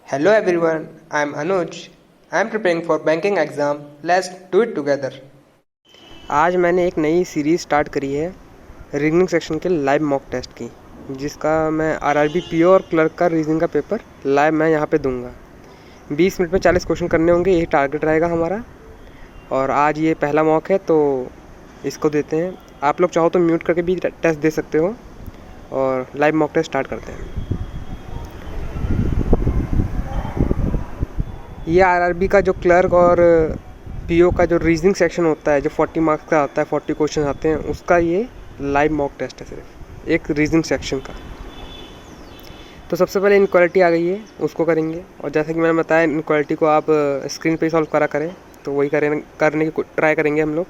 Hello everyone, I am Anuj. I am preparing for banking exam. Let's do it together. आज मैंने एक नई series start करी है रीजनिंग सेक्शन के लाइव मॉक टेस्ट की, जिसका मैं आरआरबी पीओ और क्लर्क का रीजनिंग का पेपर लाइव मैं यहाँ पे दूंगा। 20 मिनट में 40 क्वेश्चन करने होंगे, यही टारगेट रहेगा हमारा। और आज ये पहला मॉक है तो इसको देते हैं। आप लोग चाहो तो म्यूट करके भी टेस्ट दे सकते हो और लाइव मॉक टेस्ट स्टार्ट करते हैं। ये आरआरबी का जो क्लर्क और पीओ का जो रीजनिंग सेक्शन होता है, जो 40 मार्क्स का आता है, 40 क्वेश्चन आते हैं, उसका ये लाइव मॉक टेस्ट है, सिर्फ एक रीजनिंग सेक्शन का। तो सबसे पहले इनक्वालिटी आ गई है, उसको करेंगे। और जैसा कि मैंने बताया, इनक्वालिटी को आप स्क्रीन पे सॉल्व करा करें, तो वही करने की ट्राई करेंगे हम लोग।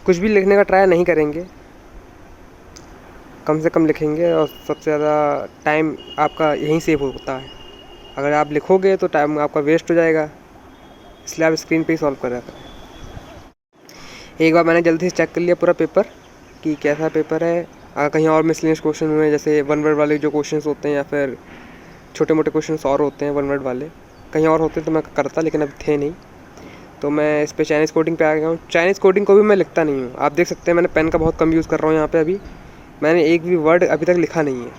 कुछ भी लिखने का ट्राई नहीं करेंगे, कम से कम लिखेंगे और सबसे ज़्यादा टाइम आपका यहीं सेव होता है। अगर आप लिखोगे तो टाइम आपका वेस्ट हो जाएगा, इसलिए आप स्क्रीन पे ही सॉल्व कर रहा करें। एक बार मैंने जल्दी से चेक कर लिया पूरा पेपर कि कैसा पेपर है। अगर कहीं और मिसलेनियस क्वेश्चन हुए, जैसे वन वर्ड वाले जो क्वेश्चंस होते हैं या फिर छोटे मोटे क्वेश्चंस और होते हैं वन वर्ड वाले, कहीं और होते तो मैं करता, लेकिन अब थे नहीं, तो मैं इस पर चाइनीज़ कोडिंग पे आ गया हूँ। चाइनीज़ कोडिंग को भी मैं लिखता नहीं हूँ, आप देख सकते हैं। मैंने पेन का बहुत कम यूज़ कर रहा हूँ यहाँ पर। अभी मैंने एक भी वर्ड अभी तक लिखा नहीं है,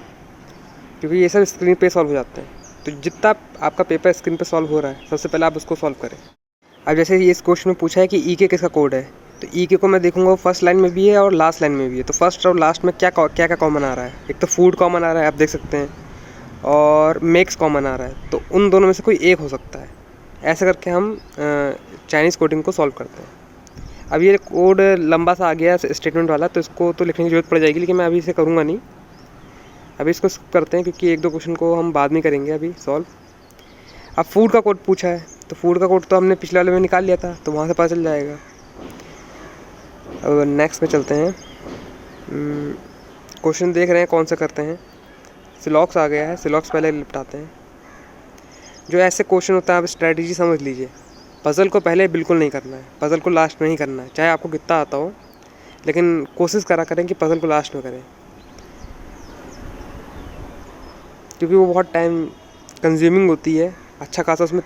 क्योंकि ये सब स्क्रीन पर सॉल्व हो जाते हैं। तो जितना आपका पेपर स्क्रीन पे सॉल्व हो रहा है, सबसे पहले आप उसको सॉल्व करें। अब जैसे इस क्वेश्चन में पूछा है कि ई के किसका कोड है, तो ई के को मैं देखूंगा फर्स्ट लाइन में भी है और लास्ट लाइन में भी है। तो फर्स्ट और लास्ट में क्या क्या कॉमन आ रहा है। एक तो फूड कॉमन आ रहा है, आप देख सकते हैं, और मेक्स कॉमन आ रहा है। तो उन दोनों में से कोई एक हो सकता है। ऐसे करके हम चाइनीज़ कोडिंग को सॉल्व करते हैं। अब ये कोड लंबा सा आ गया स्टेटमेंट वाला, तो इसको तो लिखने की जरूरत पड़ जाएगी, लेकिन मैं अभी इसे करूँगा नहीं। अभी इसको स्किप करते हैं, क्योंकि एक दो क्वेश्चन को हम बाद में करेंगे अभी सॉल्व। अब फूड का कोड पूछा है, तो फूड का कोड तो हमने पिछले वाले में निकाल लिया था, तो वहाँ से पता चल जाएगा। अब नेक्स्ट में चलते हैं। क्वेश्चन देख रहे हैं कौन से करते हैं। सिलॉक्स आ गया है, सिलॉक्स पहले निपटाते हैं। जो ऐसे क्वेश्चन होता है, आप स्ट्रैटेजी समझ लीजिए। पजल को पहले बिल्कुल नहीं करना है, पजल को लास्ट में ही करना है, चाहे आपको कितना आता हो, लेकिन कोशिश करा करें कि पजल को लास्ट में करें, क्योंकि वो बहुत टाइम कंज्यूमिंग होती है। अच्छा खासा उसमें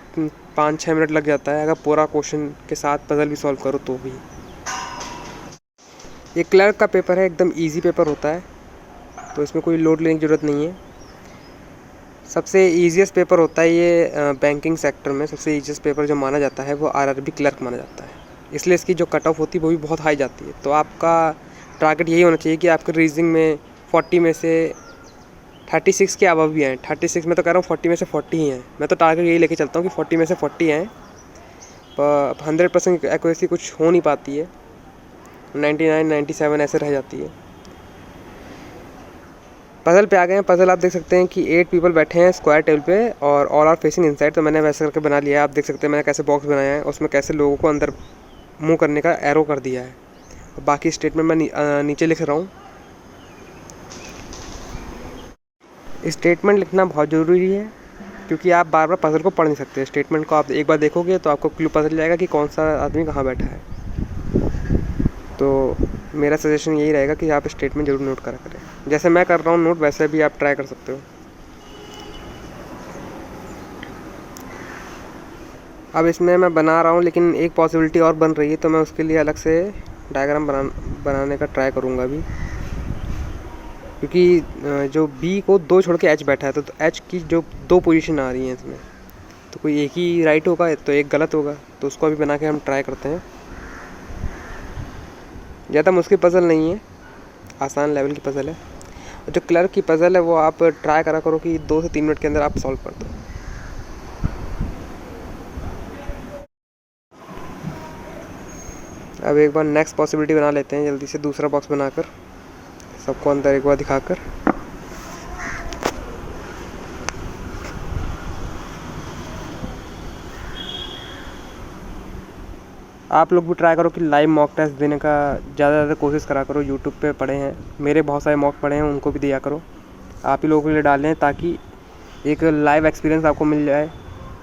5-6 मिनट लग जाता है, अगर पूरा क्वेश्चन के साथ पजल भी सॉल्व करो तो भी। ये क्लर्क का पेपर है, एकदम इजी पेपर होता है, तो इसमें कोई लोड लेने की ज़रूरत नहीं है। सबसे ईजीएस्ट पेपर होता है ये बैंकिंग सेक्टर में। सबसे ईजीएस्ट पेपर जो माना जाता है वो आरआरबी क्लर्क माना जाता है, इसलिए इसकी जो कट ऑफ होती है वो भी बहुत हाई जाती है। तो आपका टारगेट यही होना चाहिए कि आपके रीजनिंग में 40 में से 36 के अबव भी हैं। 36 में तो कह रहा हूँ, 40 में से 40 ही हैं। मैं तो टारगेट यही लेके चलता हूँ कि 40 में से 40 हैं, पर 100% एक्यूरेसी कुछ हो नहीं पाती है, 99-97 ऐसे रह जाती है। पजल पे आ गए हैं। पजल आप देख सकते हैं कि 8 पीपल बैठे हैं स्क्वायर टेबल पे और ऑल आर फेसिंग इनसाइड। तो मैंने वैसे करके बना लिया है, आप देख सकते हैं मैंने कैसे बॉक्स बनाया है, उसमें कैसे लोगों को अंदर मूव करने का एरो कर दिया है। और बाकी स्टेटमेंट मैं नीचे लिख रहा हूँ। स्टेटमेंट लिखना बहुत ज़रूरी है, क्योंकि आप बार बार पजल को पढ़ नहीं सकते। स्टेटमेंट को आप एक बार देखोगे तो आपको क्लू पता चल जाएगा कि कौन सा आदमी कहाँ बैठा है। तो मेरा सजेशन यही रहेगा कि आप स्टेटमेंट जरूर नोट करा करें। जैसे मैं कर रहा हूँ नोट, वैसे भी आप ट्राई कर सकते हो। अब इसमें मैं बना रहा हूँ, लेकिन एक पॉसिबिलिटी और बन रही है, तो मैं उसके लिए अलग से डायग्राम बनाने का ट्राई करूँगा अभी। क्योंकि जो बी को 2 छोड़ के एच बैठा है, तो एच की जो 2 पोजीशन आ रही हैं इसमें, तो कोई एक ही राइट होगा तो एक गलत होगा। तो उसको अभी बना के हम ट्राई करते हैं। ज़्यादा मुश्किल पज़ल नहीं है, आसान लेवल की पज़ल है। और जो क्लर्क की पज़ल है वो आप ट्राई करा करो कि 2 से 3 मिनट के अंदर आप सॉल्व कर दो। अब एक बार नेक्स्ट पॉसिबिलिटी बना लेते हैं जल्दी से, दूसरा बॉक्स बनाकर सबको अंदर एक बार दिखाकर। आप लोग भी ट्राई करो कि लाइव मॉक टेस्ट देने का ज़्यादा कोशिश करा करो। यूट्यूब पे पड़े हैं, मेरे बहुत सारे मॉक पड़े हैं, उनको भी दिया करो। आप ही लोगों के लिए डालें, ताकि एक लाइव एक्सपीरियंस आपको मिल जाए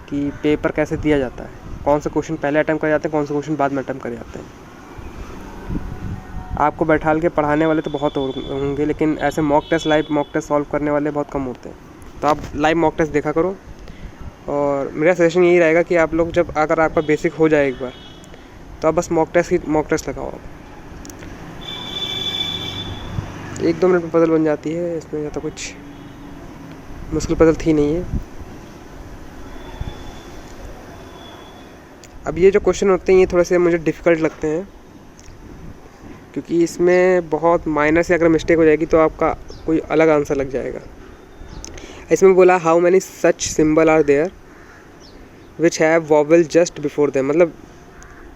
कि पेपर कैसे दिया जाता है, कौन से क्वेश्चन पहले अटैम्प्ट करे जाते हैं, कौन से क्वेश्चन बाद में अटैम्प्ट करे जाते हैं। आपको बैठाल के पढ़ाने वाले तो बहुत होंगे, लेकिन ऐसे mock test, live mock test solve करने वाले बहुत कम होते हैं। तो आप लाइव मॉक टेस्ट देखा करो और मेरा सजेशन यही रहेगा कि आप लोग जब अगर आपका बेसिक हो जाए एक बार, तो आप बस मॉक टेस्ट लगाओ आप। 1-2 मिनट में पज़ल बन जाती है, इसमें ज़्यादा कुछ मुश्किल पज़ल थी नहीं है। अब ये जो क्वेश्चन होते हैं ये थोड़े से मुझे डिफ़िकल्ट लगते हैं, क्योंकि इसमें बहुत माइनर से अगर मिस्टेक हो जाएगी तो आपका कोई अलग आंसर लग जाएगा। इसमें बोला how many such symbol are there which have vowel just before them, मतलब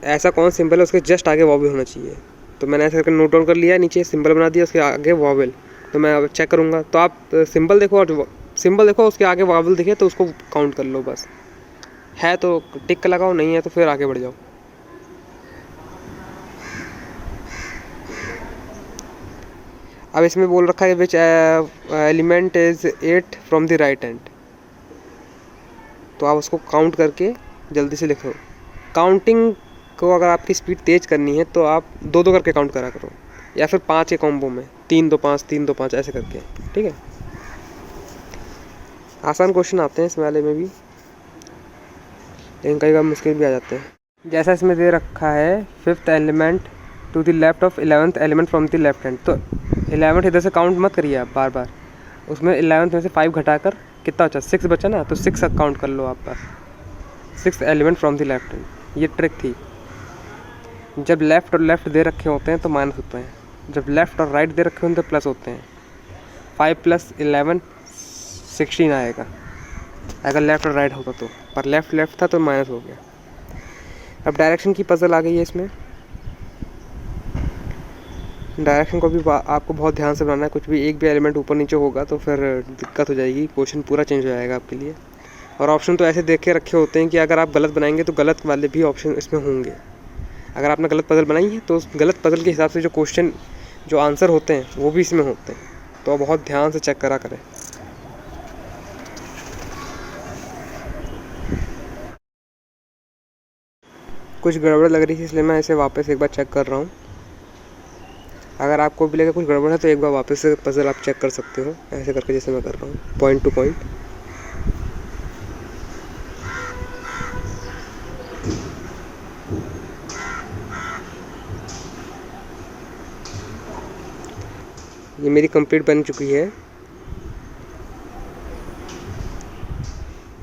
ऐसा कौन सिंबल है उसके जस्ट आगे वॉवल होना चाहिए। तो मैंने ऐसा करके नोट डाउन कर लिया, नीचे सिंबल बना दिया, उसके आगे वॉवल। तो मैं अब चेक करूँगा, तो आप सिंबल देखो और सिंबल देखो, उसके आगे वॉवल दिखे तो उसको काउंट कर लो बस। है तो टिक लगाओ, नहीं है तो फिर आगे बढ़ जाओ। अब इसमें बोल रखा है which element is 8 from the right hand, तो आप उसको काउंट करके जल्दी से लिखो। काउंटिंग को अगर आपकी स्पीड तेज़ करनी है तो आप 2-2 करके काउंट करा करो, या फिर 5 के कॉम्बो में 3-2-5 3-2-5 ऐसे करके, ठीक है। आसान क्वेश्चन आते हैं इस वाले में भी, लेकिन कई बार मुश्किल भी आ जाते हैं। जैसा इसमें दे रखा है 5th element to the left of 11th element from the left hand, तो 11 इधर से काउंट मत करिए आप बार बार, उसमें 11 में से 5 घटाकर कितना बचा, 6 बचा ना, तो 6 काउंट कर लो आप बस। 6th element from the left hand, ये ट्रिक थी। जब लेफ़्ट और लेफ़्ट दे रखे होते हैं तो माइनस होते हैं, जब लेफ़्ट और राइट दे रखे होते हैं तो प्लस होते हैं। 5 + 11 16 आएगा अगर लेफ़्ट और राइट होता तो, पर लेफ़्ट था तो माइनस हो गया। अब डायरेक्शन की पजल आ गई है इसमें। डायरेक्शन को भी आपको बहुत ध्यान से बनाना है, कुछ भी एक भी एलिमेंट ऊपर नीचे होगा तो फिर दिक्कत हो जाएगी, क्वेश्चन पूरा चेंज हो जाएगा आपके लिए। और ऑप्शन तो ऐसे देख के रखे होते हैं कि अगर आप गलत बनाएंगे तो गलत वाले भी ऑप्शन इसमें होंगे। अगर आपने गलत पजल बनाई है तो उस गलत पजल के हिसाब से जो क्वेश्चन जो आंसर होते हैं वो भी इसमें होते हैं, तो बहुत ध्यान से चेक करा करें। कुछ गड़बड़ लग रही है इसलिए मैं इसे वापस एक बार चेक कर रहा हूँ। अगर आपको भी लगे कुछ गड़बड़ है तो एक बार वापस से पजल आप चेक कर सकते हो, ऐसे करके जैसे मैं कर रहा हूँ, पॉइंट टू पॉइंट। ये मेरी कंप्लीट बन चुकी है।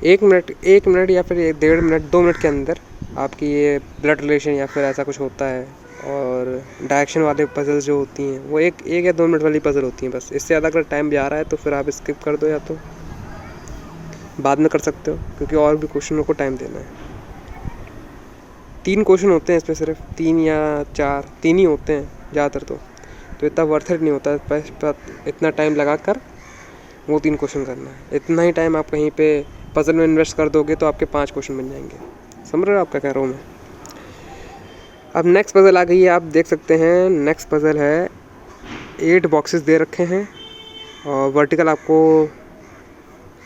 1 मिनट या फिर 1-1.5 मिनट 2 मिनट के अंदर आपकी ये ब्लड रिलेशन या फिर ऐसा कुछ होता है। और डायरेक्शन वाले पजल्स जो होती हैं वो 1 या 2 मिनट वाली पजल होती हैं बस। इससे ज़्यादा अगर टाइम भी आ रहा है तो फिर आप स्किप कर दो, या तो बाद में कर सकते हो, क्योंकि और भी क्वेश्चनों को टाइम देना है। 3 क्वेश्चन होते हैं इसमें, सिर्फ 3 या 4 3 ही होते हैं ज़्यादातर, तो इतना वर्थ इट नहीं होता है इतना टाइम लगा कर वो 3 क्वेश्चन करना है। इतना ही टाइम आप कहीं पे पजल में इन्वेस्ट कर दोगे तो आपके 5 क्वेश्चन बन जाएंगे। समझ रहे हो आप क्या कह रहा हूँ मैं। अब नेक्स्ट पजल आ गई है, आप देख सकते हैं। नेक्स्ट पजल है 8 बॉक्सेस दे रखे हैं और वर्टिकल आपको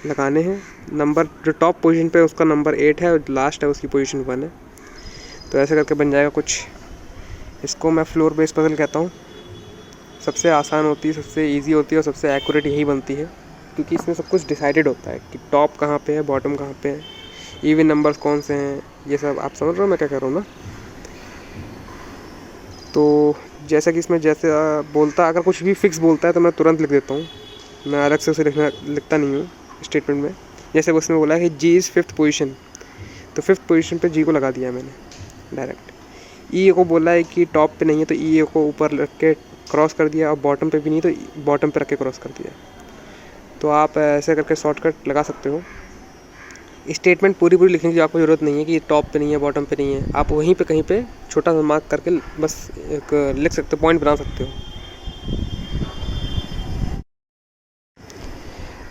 लगाने हैं। नंबर जो टॉप पोजीशन पे उसका नंबर 8 है और लास्ट है उसकी पोजीशन 1 है। तो ऐसे करके बन जाएगा कुछ। इसको मैं फ्लोर बेस्ड पजल कहता हूँ। सबसे आसान होती है, सबसे इजी होती है और सबसे एक्यूरेट यही बनती है, क्योंकि इसमें सब कुछ डिसाइडेड होता है कि टॉप कहाँ पे है, बॉटम कहाँ पे है, इवन नंबर्स कौन से हैं, ये सब आप समझ रहे हो मैं क्या कर रहा हूँ ना। तो जैसा कि इसमें जैसे बोलता, अगर कुछ भी फिक्स बोलता है तो मैं तुरंत लिख देता हूँ, मैं अलग से उसे लिखता नहीं हूँ स्टेटमेंट में। जैसे उसमें बोला है कि जी इज़ 5th पोजीशन, तो 5th पोजीशन पे जी को लगा दिया मैंने डायरेक्ट। ई को बोला है कि टॉप पे नहीं है तो ई को ऊपर रख के क्रॉस कर दिया, और बॉटम पे भी नहीं तो बॉटम पे रख के क्रॉस कर दिया। तो आप ऐसे करके शॉर्टकट लगा सकते हो। स्टेटमेंट पूरी लिखने की आपको ज़रूरत नहीं है कि टॉप पे नहीं है बॉटम पे नहीं है, आप वहीं पे कहीं पे छोटा सा मार्क करके बस एक लिख सकते हो, पॉइंट बना सकते हो।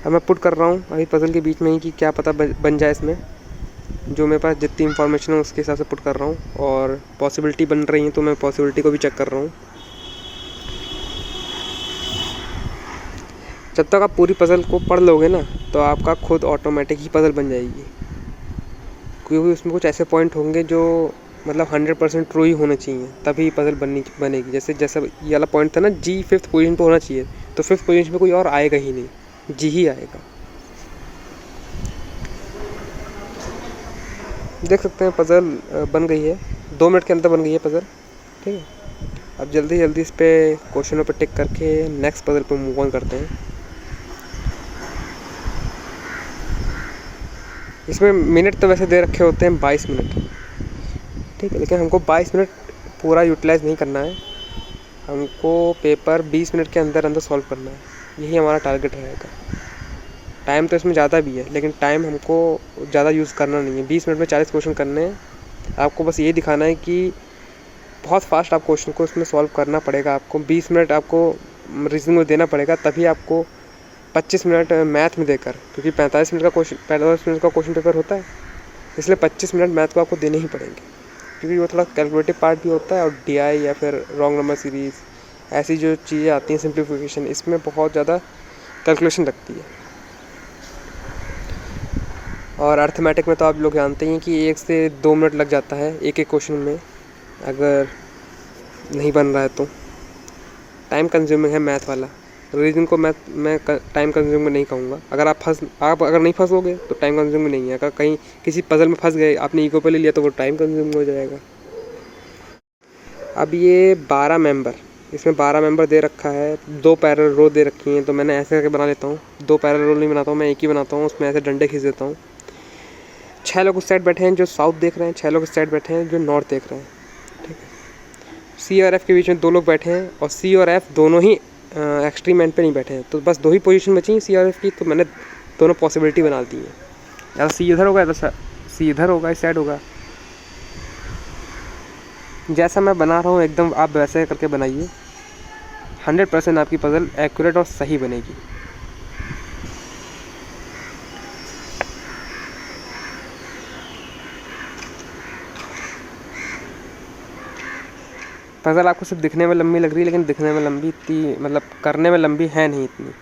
अब मैं पुट कर रहा हूँ अभी पजल के बीच में ही कि क्या पता बन जाए इसमें। जो मेरे पास जितनी इंफॉर्मेशन है उसके हिसाब से पुट कर रहा हूँ, और पॉसिबिलिटी बन रही है तो मैं पॉसिबिलिटी को भी चेक कर रहा हूँ। जब तक आप पूरी पजल को पढ़ लोगे ना तो आपका खुद ऑटोमेटिक ही पजल बन जाएगी, क्योंकि उसमें कुछ ऐसे पॉइंट होंगे जो मतलब 100% ट्रू ही होने चाहिए, तभी पजल बनेगी। जैसे ये वाला पॉइंट था ना, जी 5th पोजीशन पे होना चाहिए, तो 5th पोजीशन पे कोई और आएगा ही नहीं, जी ही आएगा। देख सकते हैं पज़ल बन गई है, 2 मिनट के अंदर बन गई है पज़ल। ठीक है, अब जल्दी जल्दी इस पे क्वेश्चनों पे टिक करके नेक्स्ट पज़ल पे मूव ऑन करते हैं। इसमें मिनट तो वैसे दे रखे होते हैं 22 मिनट, ठीक है, लेकिन हमको 22 मिनट पूरा यूटिलाइज़ नहीं करना है, हमको पेपर 20 मिनट के अंदर अंदर सॉल्व करना है, यही हमारा टारगेट रहेगा। टाइम तो इसमें ज़्यादा भी है, लेकिन टाइम हमको ज़्यादा यूज़ करना नहीं है। 20 मिनट में 40 क्वेश्चन करने हैं, आपको बस ये दिखाना है कि बहुत फास्ट आप क्वेश्चन को इसमें सॉल्व करना पड़ेगा। आपको 20 मिनट आपको रीजनिंग में देना पड़ेगा, तभी आपको 25 मिनट मैथ में देकर, क्योंकि 45 मिनट का क्वेश्चन पेपर होता है, इसलिए 25 मिनट मैथ को आपको देने ही पड़ेंगे, क्योंकि वो थोड़ा कैलकुलेटिव पार्ट भी होता है, और DI या फिर रॉन्ग नंबर सीरीज़ ऐसी जो चीज़ें आती हैं, सिंप्लीफिकेशन, इसमें बहुत ज़्यादा कैलकुलेशन लगती है। और अर्थमेटिक में तो आप लोग जानते ही हैं कि 1 से 2 मिनट लग जाता है एक एक क्वेश्चन में, अगर नहीं बन रहा है तो। टाइम कंज्यूमिंग है मैथ वाला, रीजनिंग को मैं टाइम कंज्यूमिंग नहीं कहूँगा। अगर आप अगर नहीं फंसोगे तो टाइम कंज्यूमिंग नहीं है। अगर कहीं किसी पजल में फंस गए, आपने ईगो पे ले लिया, तो वो टाइम कंज्यूमिंग हो जाएगा। अब ये 12 मेंबर, इसमें 12 मेंबर दे रखा है, 2 पैरेलल रो दे रखी हैं, तो मैंने ऐसे करके बना लेता हूँ। 2 पैरेलल रो नहीं बनाता हूँ मैं, एक ही बनाता हूँ, उसमें ऐसे डंडे खींच देता हूँ। 6 लोग उस साइड बैठे हैं जो साउथ देख रहे हैं, 6 लोग उस साइड बैठे हैं जो नॉर्थ देख रहे हैं। ठीक है, C और F के बीच में 2 लोग बैठे हैं, और C और F दोनों ही एक्सट्रीम एंड पे नहीं बैठे हैं, तो बस 2 ही पोजीशन बची हैं C और F की, तो मैंने दोनों पॉसिबिलिटी बना दी है। या तो C इधर होगा, या तो C इधर होगा, इस साइड होगा। जैसा मैं बना रहा हूँ एकदम आप वैसे करके बनाइए, 100% आपकी पजल एक्यूरेट और सही बनेगी। पजल आपको सिर्फ दिखने में लंबी लग रही है, लेकिन दिखने में लंबी इतनी, मतलब करने में लंबी है नहीं इतनी।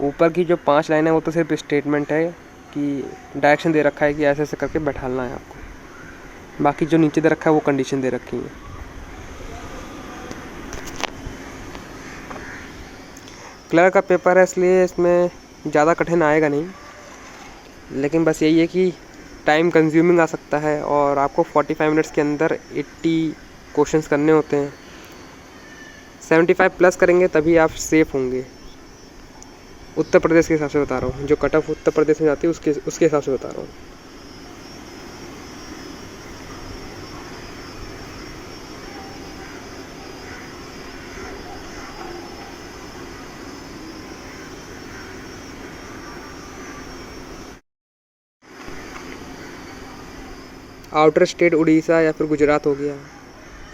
ऊपर की जो 5 लाइन है वो तो सिर्फ स्टेटमेंट है कि डायरेक्शन दे रखा है कि ऐसे ऐसे करके बैठालना है आपको, बाकी जो नीचे दे रखा है वो कंडीशन दे रखी है। क्लर्क का पेपर है, इसलिए इसमें ज़्यादा कठिन आएगा नहीं, लेकिन बस यही है कि टाइम कंज्यूमिंग आ सकता है, और आपको 45 मिनट्स के अंदर 80 क्वेश्चंस करने होते हैं। 75 प्लस करेंगे तभी आप सेफ होंगे। उत्तर प्रदेश के हिसाब से बता रहा हूँ, जो कट ऑफ उत्तर प्रदेश में जाती है उसके हिसाब से बता रहा हूँ। आउटर स्टेट उड़ीसा या फिर गुजरात हो गया,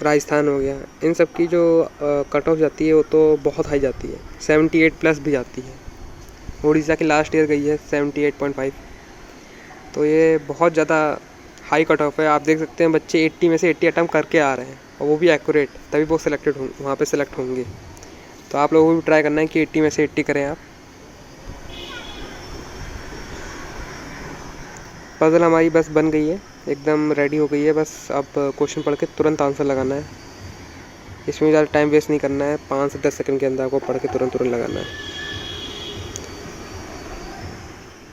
राजस्थान हो गया, इन सब की जो कट ऑफ जाती है वो तो बहुत हाई जाती है, 78 प्लस भी जाती है। उड़ीसा की लास्ट ईयर गई है 78.5, तो ये बहुत ज़्यादा हाई कट ऑफ है। आप देख सकते हैं बच्चे 80 में से 80 अटैम्प्ट करके आ रहे हैं, और वो भी एक्यूरेट, तभी वो सिलेक्टेड वहाँ पे सिलेक्ट होंगे। तो आप लोगों को भी ट्राई करना है कि 80 में से 80 करें आप। पजल हमारी बस बन गई है, एकदम रेडी हो गई है, बस अब क्वेश्चन पढ़ के तुरंत आंसर लगाना है। इसमें ज़्यादा टाइम वेस्ट नहीं करना है, 5 से 10 सेकंड के अंदर आपको पढ़ के तुरंत लगाना है।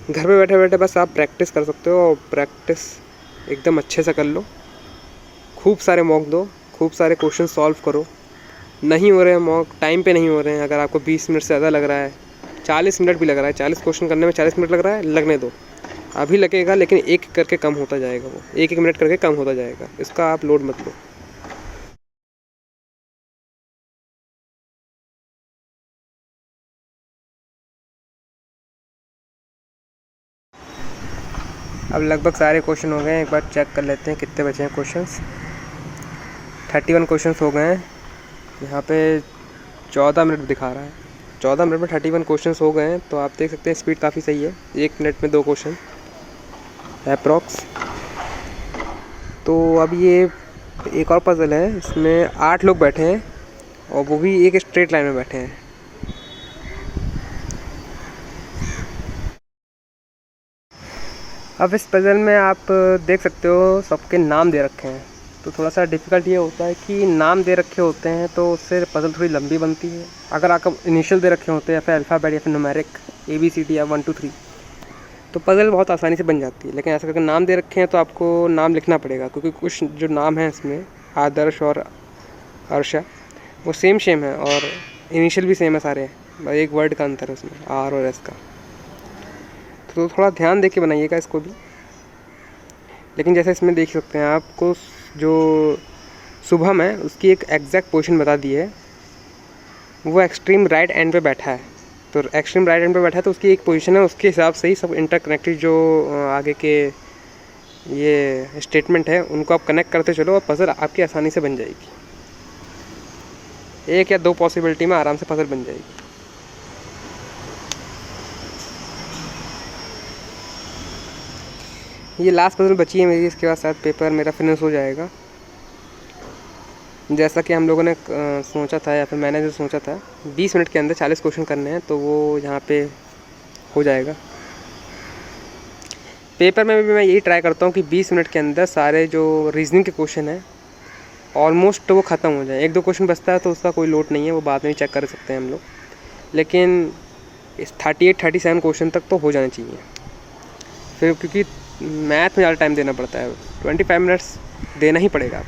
घर में बैठे बैठे बस आप प्रैक्टिस कर सकते हो, और प्रैक्टिस एकदम अच्छे से कर लो। खूब सारे मॉक दो, खूब सारे क्वेश्चन सॉल्व करो। नहीं हो रहे हैं मॉक, टाइम पे नहीं हो रहे हैं, अगर आपको 20 मिनट से ज़्यादा लग रहा है, 40 मिनट भी लग रहा है, 40 क्वेश्चन करने में 40 मिनट लग रहा है, लगने दो, अभी लगेगा, लेकिन एक करके कम होता जाएगा, वो एक मिनट करके कम होता जाएगा, इसका आप लोड मत लो। अब लगभग सारे क्वेश्चन हो गए हैं, एक बार चेक कर लेते हैं कितने बचे हैं क्वेश्चंस। 31 क्वेश्चंस हो गए हैं, यहाँ पे 14 मिनट दिखा रहा है। 14 मिनट में 31 क्वेश्चंस हो गए हैं, तो आप देख सकते हैं स्पीड काफ़ी सही है, 1 मिनट में 2 क्वेश्चन अप्रॉक्स। तो अब ये एक और पजल है, इसमें 8 लोग बैठे हैं, और वो भी एक स्ट्रेट लाइन में बैठे हैं। अब इस पजल में आप देख सकते हो सबके नाम दे रखे हैं, तो थोड़ा सा डिफ़िकल्ट ये होता है कि नाम दे रखे होते हैं तो उससे पजल थोड़ी लंबी बनती है। अगर आपको इनिशियल दे रखे होते हैं या फिर अल्फ़ाबेट या फिर न्यूमेरिक ABCD या 1 2 3, तो पज़ल बहुत आसानी से बन जाती है। लेकिन ऐसा करके नाम दे रखे हैं तो आपको नाम लिखना पड़ेगा, क्योंकि कुछ जो नाम है इसमें आदर्श और अर्षा वो सेम है और इनिशियल भी सेम है सारे, एक वर्ड का अंतर है उसमें, आर और एस का। तो थोड़ा ध्यान दे के बनाइएगा इसको भी। लेकिन जैसे इसमें देख सकते हैं आपको जो शुभम है उसकी एक एग्जैक्ट पोजीशन बता दी है, वो एक्सट्रीम राइट एंड पे बैठा है। तो एक्सट्रीम राइट एंड पे बैठा है तो उसकी एक पोजीशन है, उसके हिसाब से ही सब इंटरकनेक्टेड जो आगे के ये स्टेटमेंट है उनको आप कनेक्ट करते चलो और पज़ल आपकी आसानी से बन जाएगी। 1 या 2 पॉसिबिलिटी में आराम से पज़ल बन जाएगी। ये लास्ट पज़ल बची है मेरी, इसके बाद शायद पेपर मेरा फिनिश हो जाएगा। जैसा कि हम लोगों ने सोचा था, या फिर मैंने जो सोचा था 20 मिनट के अंदर 40 क्वेश्चन करने हैं, तो वो यहाँ पे हो जाएगा। पेपर में भी मैं यही ट्राई करता हूँ कि 20 मिनट के अंदर सारे जो रीजनिंग के क्वेश्चन हैं ऑलमोस्ट वो ख़त्म हो जाए। 1-2 क्वेश्चन बचता है तो उसका कोई लोड नहीं है, वो बाद में चेक कर सकते हैं हम लोग। लेकिन इस 38-37 क्वेश्चन तक तो हो जाने चाहिए। फिर क्योंकि मैथ में ज़्यादा टाइम देना पड़ता है, 25 मिनट्स देना ही पड़ेगा।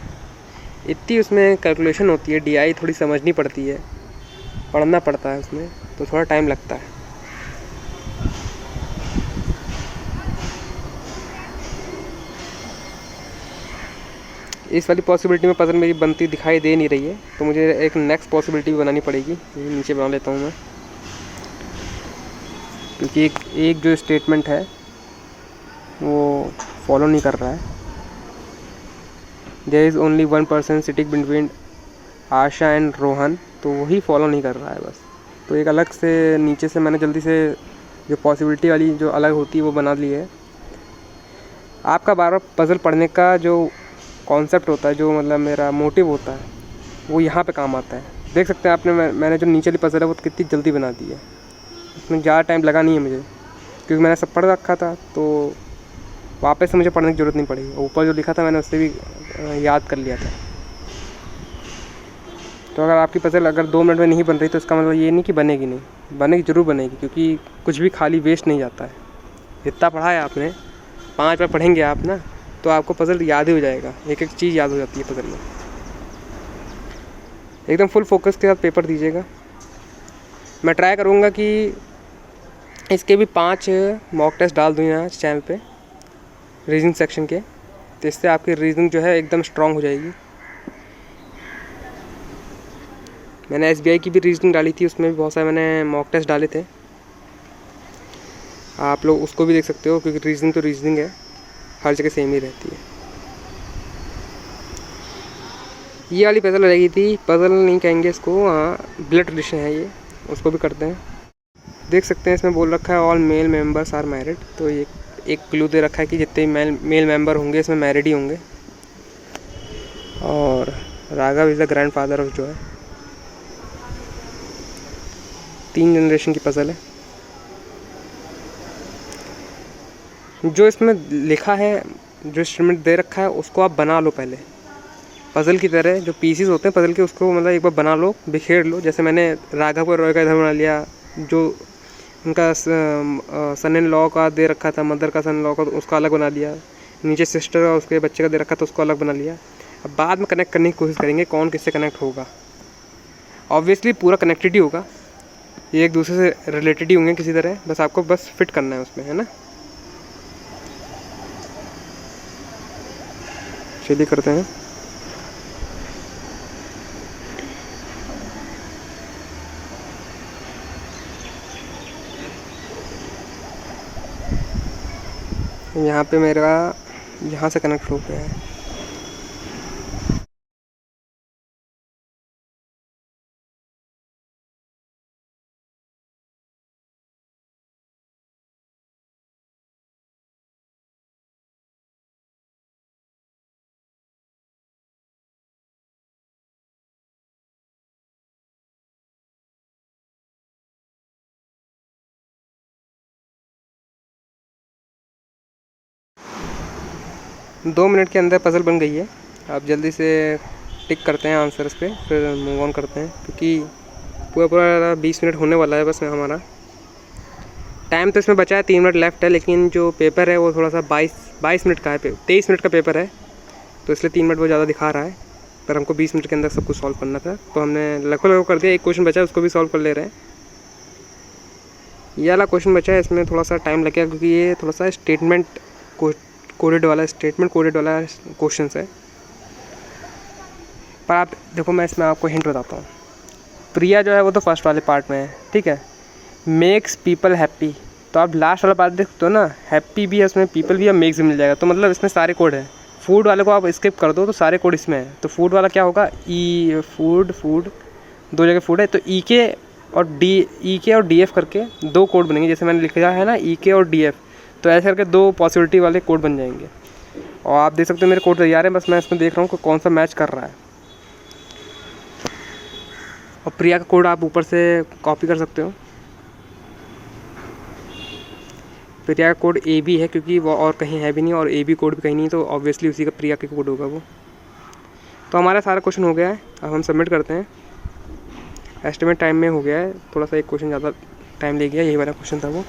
इतनी उसमें कैलकुलेशन होती है, DI थोड़ी समझनी पड़ती है, पढ़ना पड़ता है उसमें, तो थोड़ा टाइम लगता है। इस वाली पॉसिबिलिटी में पज़ल मेरी बनती दिखाई दे नहीं रही है, तो मुझे एक नेक्स्ट पॉसिबिलिटी भी बनानी पड़ेगी। नीचे बना लेता हूँ मैं, क्योंकि एक जो स्टेटमेंट है वो फॉलो नहीं कर रहा है। There is only 1 person sitting between Asha and Rohan, तो वही फॉलो नहीं कर रहा है बस। तो एक अलग से नीचे से मैंने जल्दी से जो पॉसिबिलिटी वाली जो अलग होती है वो बना ली है। आपका बार बार पज़ल पढ़ने का जो कॉन्सेप्ट होता है, जो मतलब मेरा मोटिव होता है, वो यहाँ पे काम आता है। देख सकते हैं आपने, मैंने जो नीचे वाली पज़ल है वो कितनी जल्दी बना दी है। उसमें ज़्यादा टाइम लगा नहीं है मुझे, क्योंकि मैंने सब पढ़ रखा था, तो वापस से मुझे पढ़ने की ज़रूरत नहीं पड़ी। ऊपर जो लिखा था मैंने उससे भी याद कर लिया था। तो अगर आपकी पज़ल अगर 2 मिनट में नहीं बन रही तो इसका मतलब ये नहीं कि बनेगी नहीं, बनेगी, ज़रूर बनेगी, क्योंकि कुछ भी खाली वेस्ट नहीं जाता है। इतना पढ़ा है आपने, 5 बार पढ़ेंगे आप ना, तो आपको पज़ल याद ही हो जाएगा। एक एक चीज़ याद हो जाती है पज़ल में। एकदम फुल फोकस के साथ पेपर दीजिएगा। मैं ट्राई करूँगा कि इसके भी 5 मॉक टेस्ट डाल दूँ यहाँ चैनल पे रीजनिंग सेक्शन के, तो इससे आपकी रीजनिंग जो है एकदम स्ट्रांग हो जाएगी। मैंने SBI की भी रीजनिंग डाली थी, उसमें भी बहुत सारे मैंने मॉक टेस्ट डाले थे। आप लोग उसको भी देख सकते हो, क्योंकि रीजनिंग तो रीजनिंग है, हर जगह सेम ही रहती है। ये वाली पज़ल रहेगी थी, पज़ल नहीं कहेंगे इसको, हाँ ब्लड रिलेशन है ये, उसको भी करते हैं। देख सकते हैं इसमें बोल रखा है all male members are married, तो ये एक क्लू दे रखा है कि जितने मेल मेंबर होंगे इसमें मैरिड ही होंगे। और Raghav is the grand father of जो है, 3 जनरेशन की पज़ल है। जो इसमें लिखा है, जो इंस्ट्रूमेंट दे रखा है, उसको आप बना लो पहले पज़ल की तरह। जो पीसेस होते हैं पज़ल के, उसको मतलब एक बार बना लो, बिखेर लो। जैसे मैंने राघव और रॉय का इधर बना लिया, जो उनका सन इन लॉ का दे रखा था, मदर का सन इन लॉ का, तो उसका अलग बना लिया। नीचे सिस्टर और उसके बच्चे का दे रखा था, उसको अलग बना लिया। अब बाद में कनेक्ट करने की कोशिश करेंगे कौन किससे कनेक्ट होगा। ऑब्वियसली पूरा कनेक्टेड ही होगा, ये एक दूसरे से रिलेटेड ही होंगे किसी तरह, बस आपको बस फिट करना है उसमें, है ना। चलिए करते हैं। यहाँ पे मेरा यहाँ से कनेक्ट हो गया है। दो मिनट के अंदर पज़ल बन गई है। आप जल्दी से टिक करते हैं आंसर्स पे, फिर मूव ऑन करते हैं, क्योंकि पूरा 20 मिनट होने वाला है बस में हमारा। टाइम तो इसमें बचा है, 3 मिनट लेफ्ट है, लेकिन जो पेपर है वो थोड़ा सा 22 मिनट का है, 23 मिनट का पेपर है, तो इसलिए 3 मिनट वो ज़्यादा दिखा रहा है, पर हमको 20 मिनट के अंदर सब कुछ सॉल्व करना था, तो हमने लगभग कर दिया। एक क्वेश्चन बचा है, उसको भी सॉल्व कर ले रहे हैं। ये वाला क्वेश्चन बचा है, इसमें थोड़ा सा टाइम लगेगा क्योंकि ये थोड़ा सा स्टेटमेंट कोडेड वाला क्वेश्चन है। पर आप देखो, मैं इसमें आपको हिंट बताता हूँ। प्रिया जो है वो तो फर्स्ट वाले पार्ट में है, ठीक है। मेक्स पीपल हैप्पी, तो आप लास्ट वाला पार्ट देखते हो ना, हैप्पी भी है उसमें, पीपल भी है, मेक्स भी मिल जाएगा, तो मतलब इसमें सारे कोड है। फूड वाले को आप स्किप कर दो तो सारे कोड इसमें है। तो फूड वाला क्या होगा, ई फूड 2 जगह फूड है, तो ई के और डी एफ करके 2 कोड बनेंगे, जैसे मैंने लिखा है ना ई के और डी एफ, तो ऐसे करके 2 पॉसिबिलिटी वाले कोड बन जाएंगे। और आप देख सकते हो मेरे कोड तैयार है, बस मैं इसमें देख रहा हूँ कि कौन सा मैच कर रहा है। और प्रिया का कोड आप ऊपर से कॉपी कर सकते हो। प्रिया का कोड ए बी है क्योंकि वो और कहीं है भी नहीं, और ए बी कोड भी कहीं नहीं, तो ऑब्वियसली उसी का प्रिया का कोड होगा वो। तो हमारा सारा क्वेश्चन हो गया है, अब हम सबमिट करते हैं। एस्टिमेट टाइम में हो गया है, थोड़ा सा एक क्वेश्चन ज़्यादा टाइम ले गया, यही वाला क्वेश्चन था वो।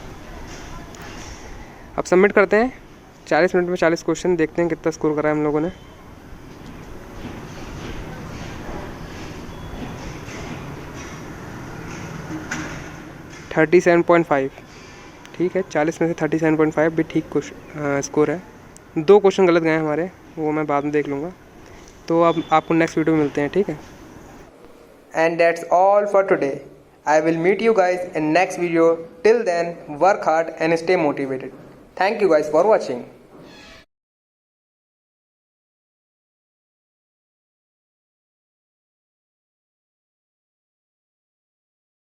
अब सबमिट करते हैं। 40 मिनट में 40 क्वेश्चन, देखते हैं कितना स्कोर करा है हम लोगों ने। $37.5, ठीक है। 40 में से 37.5 भी ठीक स्कोर है। 2 क्वेश्चन गलत गए हैं हमारे, वो मैं बाद में देख लूँगा। तो अब आपको नेक्स्ट वीडियो में मिलते हैं, ठीक है। And that's all for today. I will meet you guys in next video. Till then, work hard and stay motivated. Thank you guys for watching.